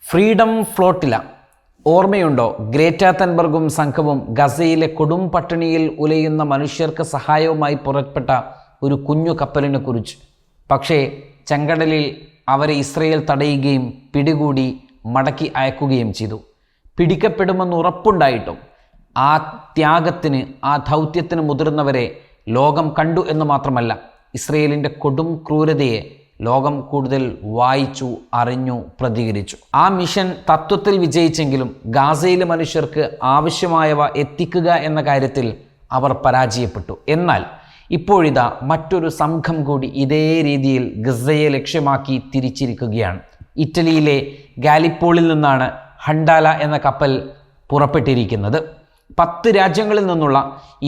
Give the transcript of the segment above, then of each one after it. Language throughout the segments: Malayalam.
ഫ്രീഡം ഫ്ലോട്ടില ഓർമ്മയുണ്ടോ? ഗ്രേറ്റ തൻബർഗും സംഘവും ഗസയിലെ കൊടും പട്ടിണിയിൽ ഉലയുന്ന മനുഷ്യർക്ക് സഹായവുമായി പുറപ്പെട്ട ഒരു കുഞ്ഞു കപ്പലിനെ കുറിച്ച്. പക്ഷേ ചെങ്കടലിൽ അവരെ ഇസ്രയേൽ തടയുകയും പിടികൂടി മടക്കി അയക്കുകയും ചെയ്തു. പിടിക്കപ്പെടുമെന്ന് ഉറപ്പുണ്ടായിട്ടും ആ ത്യാഗത്തിന്, ആ ദൗത്യത്തിന് മുതിർന്നവരെ ലോകം കണ്ടു എന്ന് മാത്രമല്ല, ഇസ്രയേലിൻ്റെ കൊടും ക്രൂരതയെ ലോകം കൂടുതൽ വായിച്ചു, അറിഞ്ഞു, പ്രതികരിച്ചു. ആ മിഷൻ തത്വത്തിൽ വിജയിച്ചെങ്കിലും ഗാസയിലെ മനുഷ്യർക്ക് ആവശ്യമായവ എത്തിക്കുക എന്ന കാര്യത്തിൽ അവർ പരാജയപ്പെട്ടു. എന്നാൽ ഇപ്പോഴിതാ മറ്റൊരു സംഘം കൂടി ഇതേ രീതിയിൽ ഗസയെ ലക്ഷ്യമാക്കി തിരിച്ചിരിക്കുകയാണ്. ഇറ്റലിയിലെ ഗാലിപ്പോളിൽ നിന്നാണ് ഹണ്ടാല എന്ന കപ്പൽ പുറപ്പെട്ടിരിക്കുന്നത്. 10 രാജ്യങ്ങളിൽ നിന്നുള്ള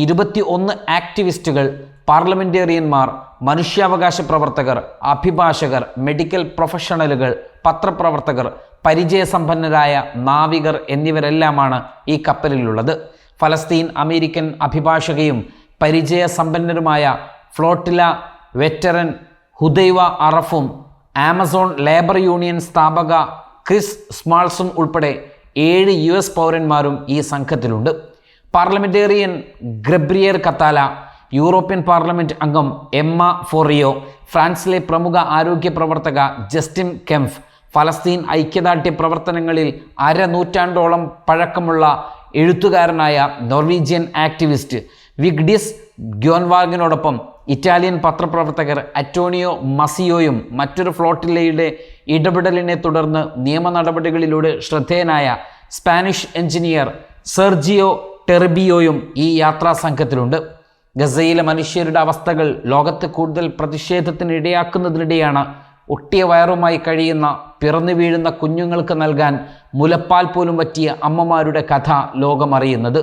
21 ആക്ടിവിസ്റ്റുകൾ, പാർലമെന്റേറിയന്മാർ, മനുഷ്യാവകാശ പ്രവർത്തകർ, അഭിഭാഷകർ, മെഡിക്കൽ പ്രൊഫഷണലുകൾ, പത്രപ്രവർത്തകർ, പരിചയസമ്പന്നരായ നാവികർ എന്നിവരെല്ലാമാണ് ഈ കപ്പലിലുള്ളത്. ഫലസ്തീൻ അമേരിക്കൻ അഭിഭാഷകയും പരിചയസമ്പന്നരുമായ ഫ്ലോട്ടില വെറ്ററൻ ഹുദൈവ അറഫും ആമസോൺ ലേബർ യൂണിയൻ സ്ഥാപക ക്രിസ് സ്മാൾസും ഉൾപ്പെടെ 7 US പൗരന്മാരും ഈ സംഘത്തിലുണ്ട്. Parliamentarian Gabrielle Cathala, European parliament അംഗം എമ്മ ഫോറിയോ, ഫ്രാൻസിലെ പ്രമുഖ ആരോഗ്യ പ്രവർത്തക ജസ്റ്റിൻ കെംഫ്, ഫലസ്തീൻ ഐക്യദാർഢ്യ പ്രവർത്തനങ്ങളിൽ അരനൂറ്റാണ്ടോളം പഴക്കമുള്ള എഴുത്തുകാരനായ നോർവീജിയൻ ആക്ടിവിസ്റ്റ് വിഗ്ഡിസ് ഗ്യോൻവാഗിനോടൊപ്പം ഇറ്റാലിയൻ പത്രപ്രവർത്തകർ അറ്റോണിയോ മസിയോയും മറ്റൊരു ഫ്ലോട്ടിലയുടെ ഇടപെടലിനെ തുടർന്ന് നിയമ നടപടികളിലൂടെ ശ്രദ്ധേയനായ സ്പാനിഷ് എഞ്ചിനീയർ സെർജിയോ ടെറിബിയോയും ഈ യാത്രാ സംഘത്തിലുണ്ട്. ഗസയിലെ മനുഷ്യരുടെ അവസ്ഥകൾ ലോകത്ത് കൂടുതൽ പ്രതിഷേധത്തിന് ഇടയാക്കുന്നതിനിടെയാണ് ഒട്ടിയ വയറുമായി കഴിയുന്ന, പിറന്നു വീഴുന്ന കുഞ്ഞുങ്ങൾക്ക് നൽകാൻ മുലപ്പാൽ പോലും പറ്റിയ അമ്മമാരുടെ കഥ ലോകമറിയുന്നത്.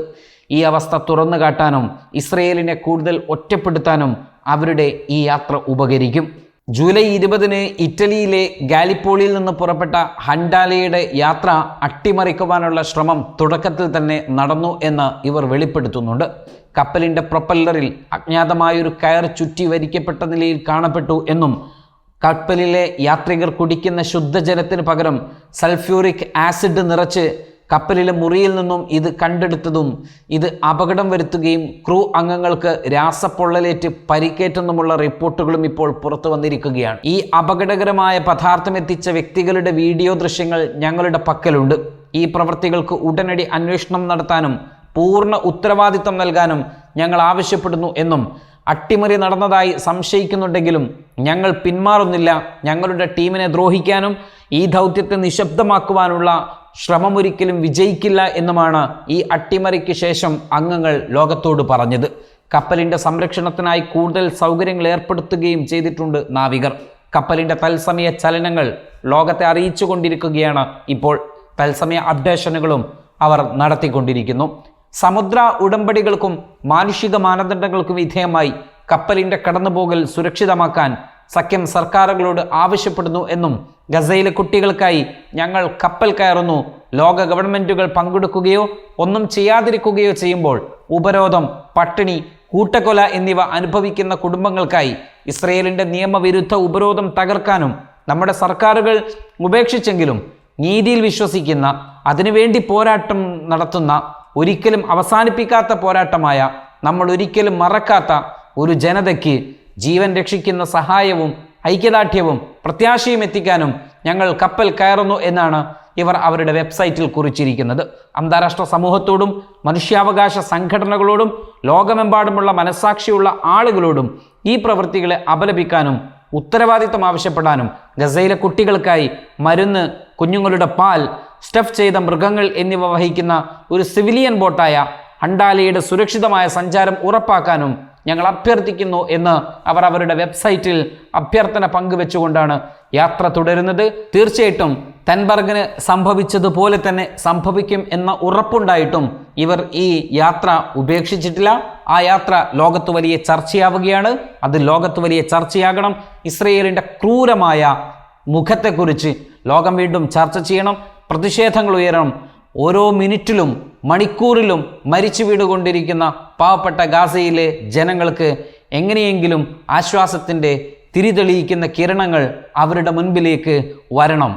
ഈ അവസ്ഥ തുറന്നു കാട്ടാനും ഇസ്രയേലിനെ കൂടുതൽ ഒറ്റപ്പെടുത്താനും അവരുടെ ഈ യാത്ര ഉപകരിക്കും. ജൂലൈ 20 ഇറ്റലിയിലെ ഗാലിപ്പോളിയിൽ നിന്ന് പുറപ്പെട്ട ഹണ്ടാലയുടെ യാത്ര അട്ടിമറിക്കുവാനുള്ള ശ്രമം തുടക്കത്തിൽ തന്നെ നടന്നു എന്ന് ഇവർ വെളിപ്പെടുത്തുന്നുണ്ട്. കപ്പലിൻ്റെ പ്രൊപ്പല്ലറിൽ അജ്ഞാതമായൊരു കയർ ചുറ്റി വരിക്കപ്പെട്ട നിലയിൽ കാണപ്പെട്ടു എന്നും കപ്പലിലെ യാത്രികർ കുടിക്കുന്ന ശുദ്ധജലത്തിന് പകരം സൾഫ്യൂറിക് ആസിഡ് നിറച്ച് കപ്പലിലെ മുറിയിൽ നിന്നും ഇത് കണ്ടെടുത്തതും ഇത് അപകടം വരുത്തുകയും ക്രൂ അംഗങ്ങൾക്ക് രാസപ്പൊള്ളലേറ്റ് പരിക്കേറ്റെന്നുമുള്ള റിപ്പോർട്ടുകളും ഇപ്പോൾ പുറത്തു വന്നിരിക്കുകയാണ്. ഈ അപകടകരമായ പദാർത്ഥം എത്തിച്ച വ്യക്തികളുടെ വീഡിയോ ദൃശ്യങ്ങൾ ഞങ്ങളുടെ പക്കലുണ്ട്. ഈ പ്രവൃത്തികൾക്ക് ഉടനടി അന്വേഷണം നടത്താനും പൂർണ്ണ ഉത്തരവാദിത്തം നൽകാനും ഞങ്ങൾ ആവശ്യപ്പെടുന്നു എന്നും, അട്ടിമറി നടന്നതായി സംശയിക്കുന്നുണ്ടെങ്കിലും ഞങ്ങൾ പിന്മാറുന്നില്ല, ഞങ്ങളുടെ ടീമിനെ ദ്രോഹിക്കാനും ഈ ദൗത്യത്തെ നിശബ്ദമാക്കുവാനുള്ള ശ്രമമൊരിക്കലും വിജയിക്കില്ല എന്നുമാണ് ഈ അട്ടിമറിക്ക് ശേഷം അംഗങ്ങൾ ലോകത്തോട് പറഞ്ഞത്. കപ്പലിൻ്റെ സംരക്ഷണത്തിനായി കൂടുതൽ സൗകര്യങ്ങൾ ഏർപ്പെടുത്തുകയും ചെയ്തിട്ടുണ്ട് നാവികർ. കപ്പലിൻ്റെ തത്സമയ ചലനങ്ങൾ ലോകത്തെ അറിയിച്ചു കൊണ്ടിരിക്കുകയാണ്. ഇപ്പോൾ തത്സമയ അപ്ഡേഷനുകളും അവർ നടത്തിക്കൊണ്ടിരിക്കുന്നു. സമുദ്ര ഉടമ്പടികൾക്കും മാനുഷിക മാനദണ്ഡങ്ങൾക്കും വിധേയമായി കപ്പലിൻ്റെ കടന്നുപോകൽ സുരക്ഷിതമാക്കാൻ സഖ്യം സർക്കാരുകളോട് ആവശ്യപ്പെടുന്നു എന്നും, ഗസയിലെ കുട്ടികൾക്കായി ഞങ്ങൾ കപ്പൽ കയറുന്നു, ലോക ഗവൺമെൻറ്റുകൾ പങ്കെടുക്കുകയോ ഒന്നും ചെയ്യാതിരിക്കുകയോ ചെയ്യുമ്പോൾ ഉപരോധം, പട്ടിണി, കൂട്ടക്കൊല എന്നിവ അനുഭവിക്കുന്ന കുടുംബങ്ങൾക്കായി ഇസ്രയേലിൻ്റെ നിയമവിരുദ്ധ ഉപരോധം തകർക്കാനും നമ്മുടെ സർക്കാരുകൾ ഉപേക്ഷിച്ചെങ്കിലും നീതിയിൽ വിശ്വസിക്കുന്ന, അതിനുവേണ്ടി പോരാട്ടം നടത്തുന്ന, ഒരിക്കലും അവസാനിപ്പിക്കാത്ത പോരാട്ടമായ, നമ്മൾ ഒരിക്കലും മറക്കാത്ത ഒരു ജനതയ്ക്ക് ജീവൻ രക്ഷിക്കുന്ന സഹായവും ഐക്യദാർഢ്യവും പ്രത്യാശയും എത്തിക്കാനും ഞങ്ങൾ കപ്പൽ കയറുന്നു എന്നാണ് ഇവർ അവരുടെ വെബ്സൈറ്റിൽ കുറിച്ചിരിക്കുന്നത്. അന്താരാഷ്ട്ര സമൂഹത്തോടും മനുഷ്യാവകാശ സംഘടനകളോടും ലോകമെമ്പാടുമുള്ള മനസ്സാക്ഷിയുള്ള ആളുകളോടും ഈ പ്രവൃത്തികളെ അപലപിക്കാനും ഉത്തരവാദിത്തം ആവശ്യപ്പെടാനും ഗസയിലെ കുട്ടികൾക്കായി മരുന്ന്, കുഞ്ഞുങ്ങളുടെ പാൽ, സ്റ്റഫ് ചെയ്ത മൃഗങ്ങൾ എന്നിവ വഹിക്കുന്ന ഒരു സിവിലിയൻ ബോട്ടായ ഹണ്ടാലയുടെ സുരക്ഷിതമായ സഞ്ചാരം ഉറപ്പാക്കാനും ഞങ്ങൾ അഭ്യർത്ഥിക്കുന്നു എന്ന് അവർ അവരുടെ വെബ്സൈറ്റിൽ അഭ്യർത്ഥന പങ്കുവെച്ചുകൊണ്ടാണ് യാത്ര തുടരുന്നത്. തീർച്ചയായിട്ടും തൻബർഗിന് സംഭവിച്ചതുപോലെ തന്നെ സംഭവിക്കും എന്ന ഉറപ്പുണ്ടായിട്ടും ഇവർ ഈ യാത്ര ഉപേക്ഷിച്ചിട്ടില്ല. ആ യാത്ര ലോകത്ത് വലിയ ചർച്ചയാവുകയാണ്. അത് ലോകത്ത് വലിയ ചർച്ചയാകണം. ഇസ്രയേലിൻ്റെ ക്രൂരമായ മുഖത്തെക്കുറിച്ച് ലോകം വീണ്ടും ചർച്ച ചെയ്യണം. പ്രതിഷേധങ്ങൾ ഉയരണം. ഓരോ മിനിറ്റിലും മണിക്കൂറിലും മരിച്ചു വീടുകൊണ്ടിരിക്കുന്ന പാവപ്പെട്ട ഗാസയിലെ ജനങ്ങൾക്ക് എങ്ങനെയെങ്കിലും ആശ്വാസത്തിൻ്റെ തിരിതെളിയിക്കുന്ന കിരണങ്ങൾ അവരുടെ മുൻപിലേക്ക് വരണം.